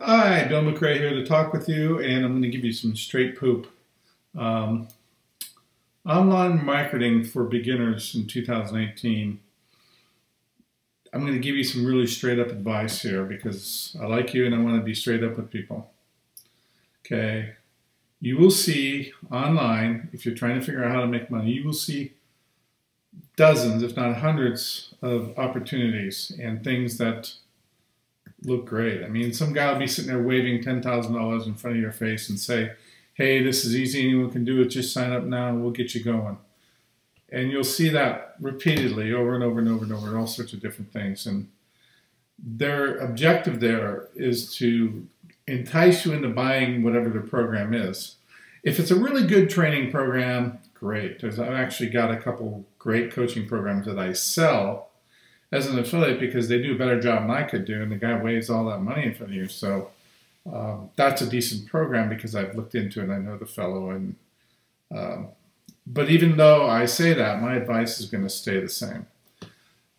Hi, Bill McRae here to talk with you, and I'm going to give you some straight poop. Um, Online marketing for beginners in 2018. I'm going to give you some really straight up advice here because I like you and I want to be straight up with people. Okay, you will see online, if you're trying to figure out how to make money, you will see dozens, if not hundreds, of opportunities and things that look great. I mean, some guy will be sitting there waving $10,000 in front of your face and say, hey, this is easy, anyone can do it, just sign up now and we'll get you going. And you'll see that repeatedly over and over and over and over, all sorts of different things. And their objective there is to entice you into buying whatever their program is. If it's a really good training program, great. I've actually got a couple great coaching programs that I sell as an affiliate because they do a better job than I could do, and the guy waves all that money in front of you. So that's a decent program because I've looked into it and I know the fellow. And but even though I say that, my advice is going to stay the same.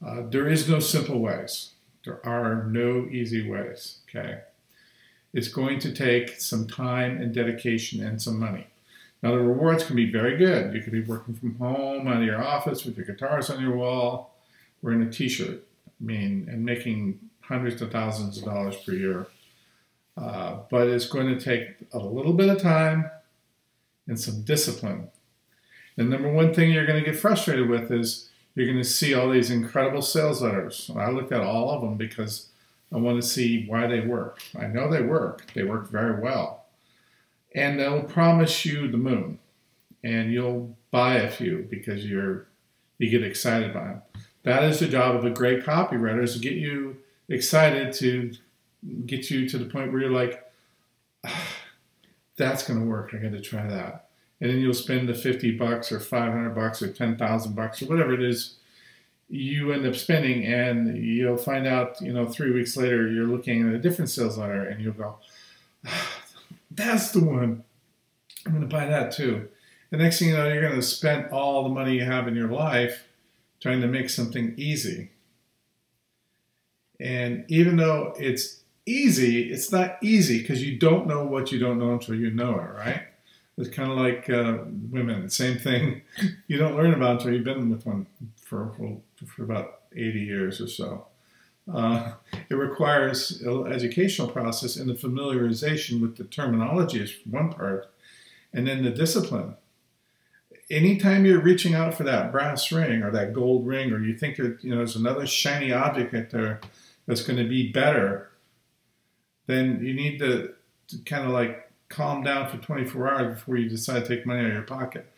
There is no simple ways. There are no easy ways. Okay, it's going to take some time and dedication and some money. Now the rewards can be very good. You could be working from home, out of your office with your guitars on your wall, wearing a t-shirt, and making hundreds of thousands of dollars per year. But it's going to take a little bit of time and some discipline. The number one thing you're going to get frustrated with is you're going to see all these incredible sales letters. I looked at all of them because I want to see why they work. I know they work. They work very well. And they'll promise you the moon. And you'll buy a few because you get excited by them. That is the job of a great copywriter, is to get you excited, to get you to the point where you're like, that's going to work. I got to try that. And then you'll spend the $50 or $500 or $10,000 or whatever it is you end up spending, and you'll find out, 3 weeks later, you're looking at a different sales letter and you'll go, that's the one. I'm going to buy that too. The next thing you know, you're going to spend all the money you have in your life trying to make something easy. And even though it's easy, it's not easy because you don't know what you don't know until you know it, right? It's kind of like women, same thing. You don't learn about until you've been with one for about 80 years or so. It requires an educational process, and the familiarization with the terminology is one part, and then the discipline. Anytime you're reaching out for that brass ring or that gold ring, or you think there's another shiny object out there that's going to be better, then you need to kind of like calm down for 24 hours before you decide to take money out of your pocket.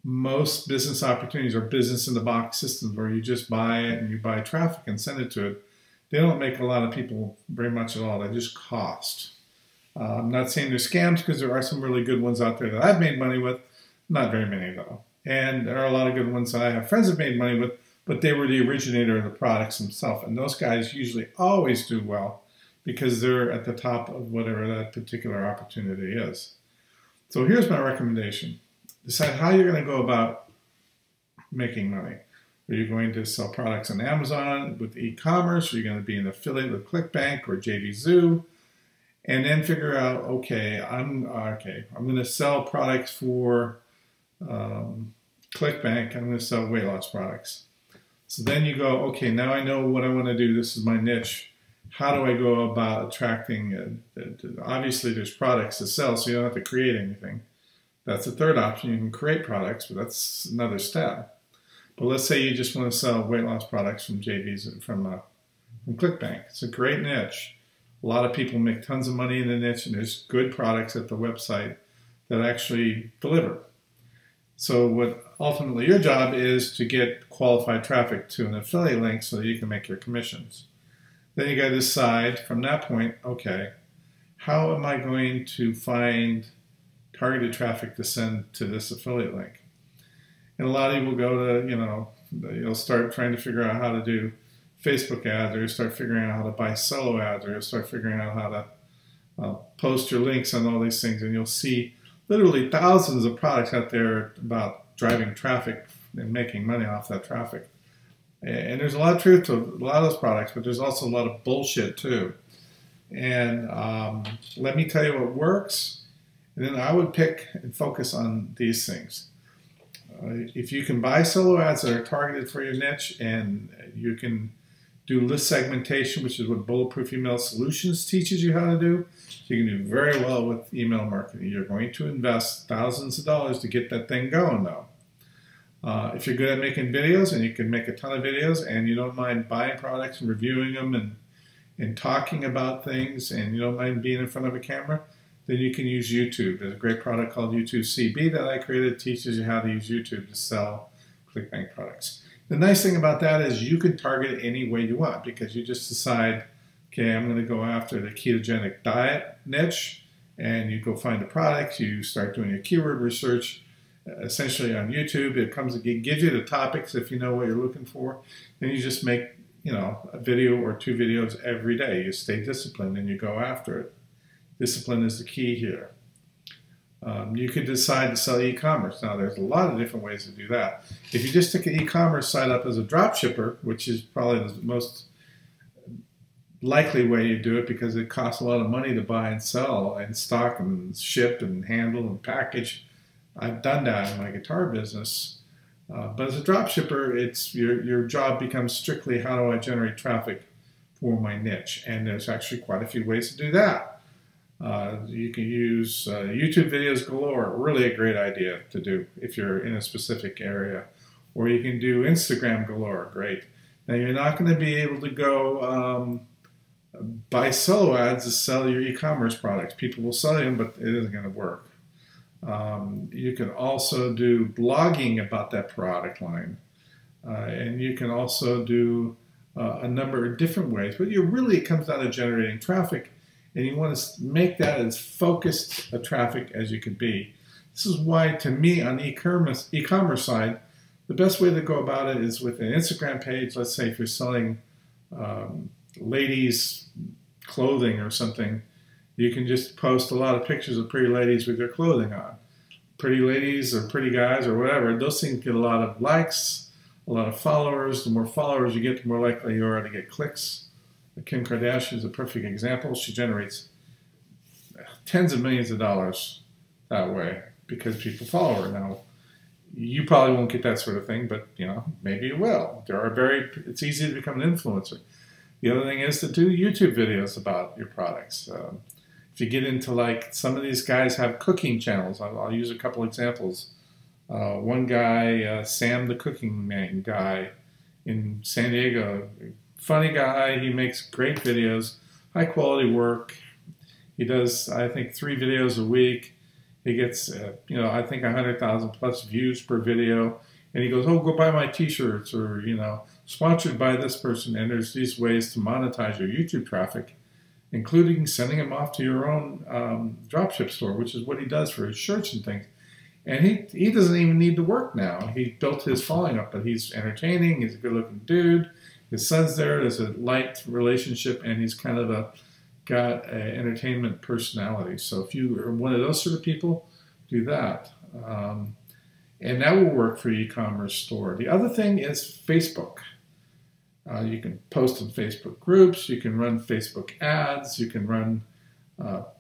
Most business opportunities are business in the box systems where you just buy it and you buy traffic and send it to it. They don't make a lot of people very much at all. They just cost. I'm not saying they're scams, because there are some really good ones out there that I've made money with. Not very many though. And there are a lot of good ones that I have friends have made money with, but they were the originator of the products themselves. And those guys usually always do well because they're at the top of whatever that particular opportunity is. So here's my recommendation. Decide how you're going to go about making money. Are you going to sell products on Amazon with e-commerce? Are you going to be an affiliate with ClickBank or JVZoo? And then figure out, okay, I'm going to sell products for ClickBank. I'm going to sell weight loss products. So then you go, okay, now I know what I want to do. This is my niche. How do I go about attracting? Obviously, there's products to sell, so you don't have to create anything. That's the third option. You can create products, but that's another step. But let's say you just want to sell weight loss products from from ClickBank. It's a great niche. A lot of people make tons of money in the niche, and there's good products at the website that actually deliver. So what ultimately your job is to get qualified traffic to an affiliate link so that you can make your commissions. Then you got to decide from that point, okay, how am I going to find targeted traffic to send to this affiliate link? And a lot of you will go to, you'll start trying to figure out how to do Facebook ads, or you start figuring out how to buy solo ads, or you'll start figuring out how to post your links on all these things, and you'll see literally thousands of products out there about driving traffic and making money off that traffic. And there's a lot of truth to a lot of those products, but there's also a lot of bullshit too. and let me tell you what works. And then I would pick and focus on these things. If you can buy solo ads that are targeted for your niche, and you can do list segmentation, which is what Bulletproof Email Solutions teaches you how to do, so you can do very well with email marketing. You're going to invest thousands of dollars to get that thing going, though. If you're good at making videos, and you can make a ton of videos, and you don't mind buying products and reviewing them and talking about things, and you don't mind being in front of a camera, then you can use YouTube. There's a great product called YouTube CB that I created that teaches you how to use YouTube to sell ClickBank products. The nice thing about that is you can target it any way you want, because you just decide, okay, I'm going to go after the ketogenic diet niche, and you go find the products, you start doing your keyword research, essentially on YouTube. It gives you the topics if you know what you're looking for. Then you just make, a video or 2 videos every day. You stay disciplined and you go after it. Discipline is the key here. You could decide to sell e-commerce. Now, there's a lot of different ways to do that. If you just take an e-commerce site up as a drop shipper, which is probably the most likely way you do it, because it costs a lot of money to buy and sell and stock and ship and handle and package. I've done that in my guitar business. But as a drop shipper, your job becomes strictly, how do I generate traffic for my niche? And there's actually quite a few ways to do that. You can use YouTube videos galore, really a great idea to do if you're in a specific area. Or you can do Instagram galore, great. Now, you're not going to be able to go buy solo ads to sell your e-commerce products. People will sell them, but it isn't going to work. You can also do blogging about that product line. And you can also do a number of different ways. But it comes down to generating traffic. And you want to make that as focused a traffic as you can be. This is why, to me, on the e-commerce side, the best way to go about it is with an Instagram page. Let's say if you're selling ladies' clothing or something, you can just post a lot of pictures of pretty ladies with their clothing on. Pretty ladies or pretty guys or whatever, those things get a lot of likes, a lot of followers. The more followers you get, the more likely you are to get clicks. Kim Kardashian is a perfect example. She generates tens of millions of dollars that way because people follow her. Now, you probably won't get that sort of thing, but maybe you will. It's easy to become an influencer. The other thing is to do YouTube videos about your products. If you get into, like, some of these guys have cooking channels. I'll use a couple examples. One guy, Sam the Cooking Man guy in San Diego, funny guy. He makes great videos, high quality work. He does, I think, 3 videos a week. He gets, I think 100,000 plus views per video. And he goes, oh, go buy my t-shirts, or, sponsored by this person. And there's these ways to monetize your YouTube traffic, including sending them off to your own dropship store, which is what he does for his shirts and things. And he doesn't even need to work now. He built his following up, but he's entertaining. He's a good-looking dude. His son's there. There's a light relationship, and he's kind of got an entertainment personality. So if you are one of those sort of people, do that. And that will work for your e-commerce store. The other thing is Facebook. You can post in Facebook groups. You can run Facebook ads. You can run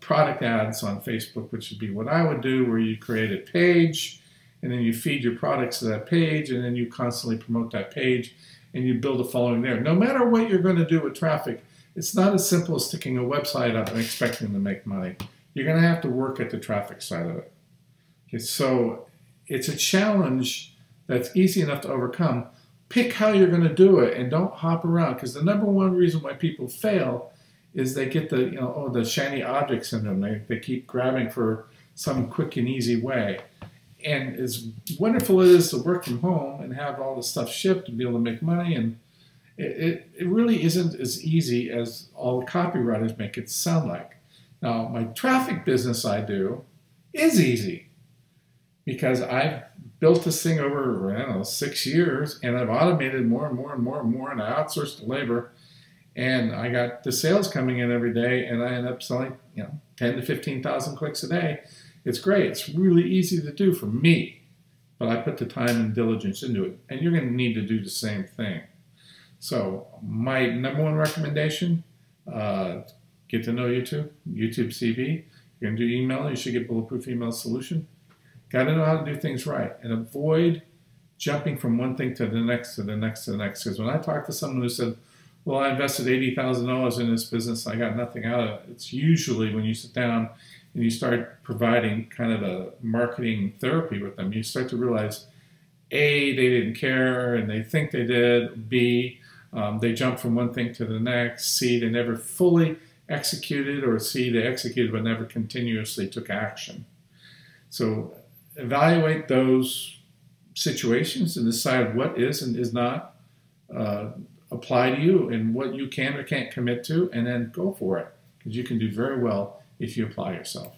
product ads on Facebook, which would be what I would do, where you create a page, and then you feed your products to that page, and then you constantly promote that page, and you build a following there. No matter what you're going to do with traffic, it's not as simple as sticking a website up and expecting to make money. You're going to have to work at the traffic side of it. Okay, so it's a challenge that's easy enough to overcome. Pick how you're going to do it, and don't hop around, because the number one reason why people fail is they get the shiny object syndrome. They keep grabbing for some quick and easy way. And as wonderful it is to work from home and have all the stuff shipped and be able to make money, and it really isn't as easy as all the copywriters make it sound like. Now, my traffic business I do is easy, because I've built this thing over, 6 years, and I've automated more and more and more and more, and I outsourced the labor, and I got the sales coming in every day, and I end up selling, 10 to 15,000 clicks a day. It's great. It's really easy to do for me, but I put the time and diligence into it, and you're going to need to do the same thing. So my number one recommendation, get get to know YouTube, YouTube CV. You're going to do email, you should get Bulletproof Email Solution. Got to know how to do things right and avoid jumping from one thing to the next, to the next, to the next. Because when I talk to someone who said, well, I invested $80,000 in this business, I got nothing out of it, it's usually when you sit down and you start providing kind of a marketing therapy with them, you start to realize, A, they didn't care and they think they did. B, they jumped from one thing to the next. C, they never fully executed, or C, they executed but never continuously took action. So evaluate those situations and decide what is and is not apply to you and what you can or can't commit to, and then go for it, because you can do very well if you apply yourself.